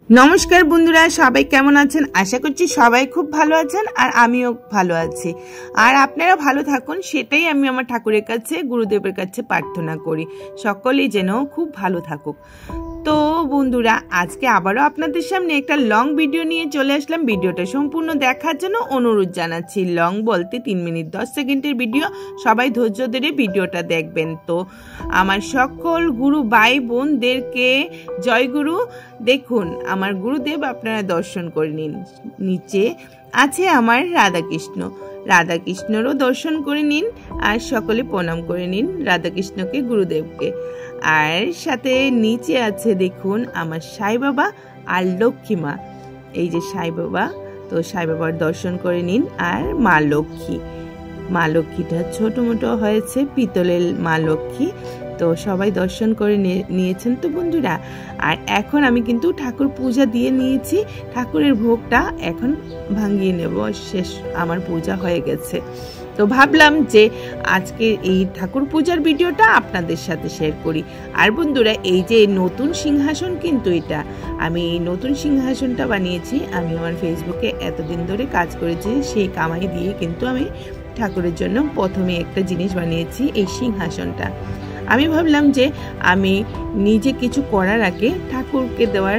नमस्कार बंधुरा सबाई केमन आছেন आशा करছি সবাই খুব ভালো আছেন আর আমিও ভালো আছি আর আপনারা ভালো থাকুন সেটাই আমি আমার ঠাকুরের কাছে গুরুদেবের কাছে প্রার্থনা করি সকলেই যেন খুব ভালো থাকুক। তো বন্ধুরা আজকে আবারও আপনাদের সামনে একটা লং ভিডিও নিয়ে চলে আসলাম। ভিডিওটা সম্পূর্ণ দেখার জন্য অনুরোধ জানাচ্ছি। লং বলতে 3 মিনিট 10 সেকেন্ডের ভিডিও, সবাই ধৈর্য ধরে ভিডিওটা দেখবেন। তো আমার সকল গুরু ভাই বোনদেরকে জয় গুরু। দেখুন আমার গুরুদেব আপনারা দর্শন করে নিন। নিচে আছে আমার রাধাকৃষ্ণ, রাধাকৃষ্ণরও দর্শন করে নিন আর সকলে প্রণাম করে নিন রাধাকৃষ্ণকে, গুরুদেবকে। আর সাথে নিচে আছে দেখুন আমার সাই বাবা আর লক্ষ্মী মা। এই যে সাই বাবা, তো সাই বাবার দর্শন করে নিন। আর মা লক্ষ্মী, মা লক্ষ্মীটা ছোট মোটো হয়েছে পিতলের মা লক্ষ্মী, তো সবাই দর্শন করে নিয়েছেন তো বন্ধুরা। আর এখন আমি কিন্তু ঠাকুর পূজা দিয়ে নিয়েছি, ঠাকুরের ভোগটা এখন ভাঙিয়ে নেব, শেষ আমার পূজা হয়ে গেছে। তো ভাবলাম যে আজকে এই ঠাকুর পূজার ভিডিওটা আপনাদের সাথে শেয়ার করি। আর বন্ধুরা এই যে নতুন সিংহাসন, কিন্তু এটা আমি এই নতুন সিংহাসনটা বানিয়েছি। আমি আমার ফেসবুকে এতদিন ধরে কাজ করেছি, সেই কামাই দিয়ে কিন্তু আমি ঠাকুরের জন্য প্রথমে একটা জিনিস বানিয়েছি, এই সিংহাসনটা। আমি ভাবলাম যে আমি নিজে কিছু করার আগে ঠাকুরকে দেওয়ার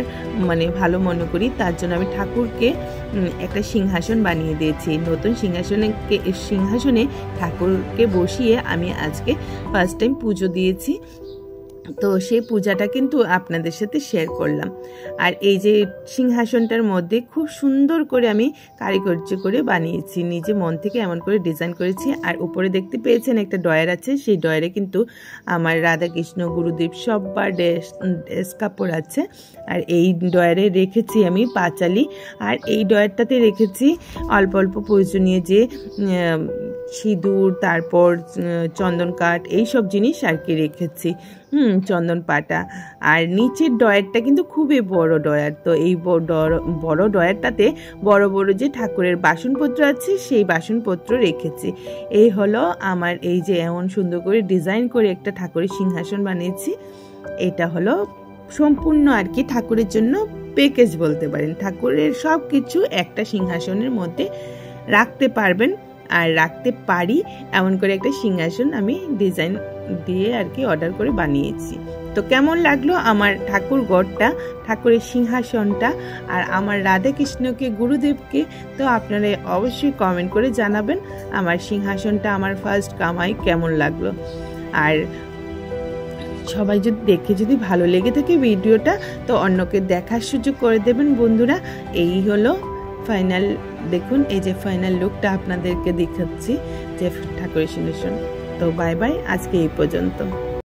ভালো মনে করি, তার জন্য আমি ঠাকুরকে একটা সিংহাসন বানিয়ে দিয়েছি। নতুন সিংহাসনে ঠাকুরকে বসিয়ে আমি আজকে ফার্স্ট টাইম পুজো দিয়েছি। তো সেই পূজাটা কিন্তু আপনাদের সাথে শেয়ার করলাম। আর এই যে সিংহাসনটার মধ্যে খুব সুন্দর করে আমি কারিগর্য করে বানিয়েছি, নিজে মন থেকে এমন করে ডিজাইন করেছি। আর উপরে দেখতে পেয়েছেন একটা ডয়ার আছে, সেই ডয়ারে কিন্তু আমার রাধাকৃষ্ণ গুরুদেব সববার ড্রেস কাপড় আছে। আর এই ডয়ারে রেখেছি আমি পাঁচালি, আর এই ডয়ারটাতে রেখেছি অল্প অল্প প্রয়োজনীয় যে সিঁদুর, তারপর চন্দন কাঠ, এইসব জিনিস আর কি রেখেছি, চন্দন পাতা। আর নিচের ডয়ারটা কিন্তু খুবই বড় ডয়ার, তো এই বড় ডয়ারটাতে বড় বড় যে ঠাকুরের বাসনপত্র আছে সেই বাসনপত্র রেখেছি। এই হলো আমার এই যে এমন সুন্দর করে ডিজাইন করে একটা ঠাকুরের সিংহাসন বানিয়েছি। এটা হলো সম্পূর্ণ আর কি ঠাকুরের জন্য প্যাকেজ বলতে পারেন। ঠাকুরের সব কিছু একটা সিংহাসনের মধ্যে রাখতে পারবেন আর রাখতে পারি এমন করে একটা সিংহাসন আমি ডিজাইন দিয়ে আর কি অর্ডার করে বানিয়েছি। তো কেমন লাগলো আমার ঠাকুর গড়টা, ঠাকুরের সিংহাসনটা আর আমার রাধাকৃষ্ণকে গুরুদেবকে, তো আপনারা অবশ্যই কমেন্ট করে জানাবেন আমার সিংহাসনটা, আমার ফার্স্ট কামাই কেমন লাগলো। আর সবাই যদি ভালো লেগে থাকে ভিডিওটা, তো অন্যকে দেখার সুযোগ করে দেবেন বন্ধুরা। এই হলো ফাইনাল, দেখুন এই যে ফাইনাল লুকটা আপনাদেরকে দেখাচ্ছি যে ঠাকুরের সিংহাসন। তো বাই বাই, আজকে এই পর্যন্ত।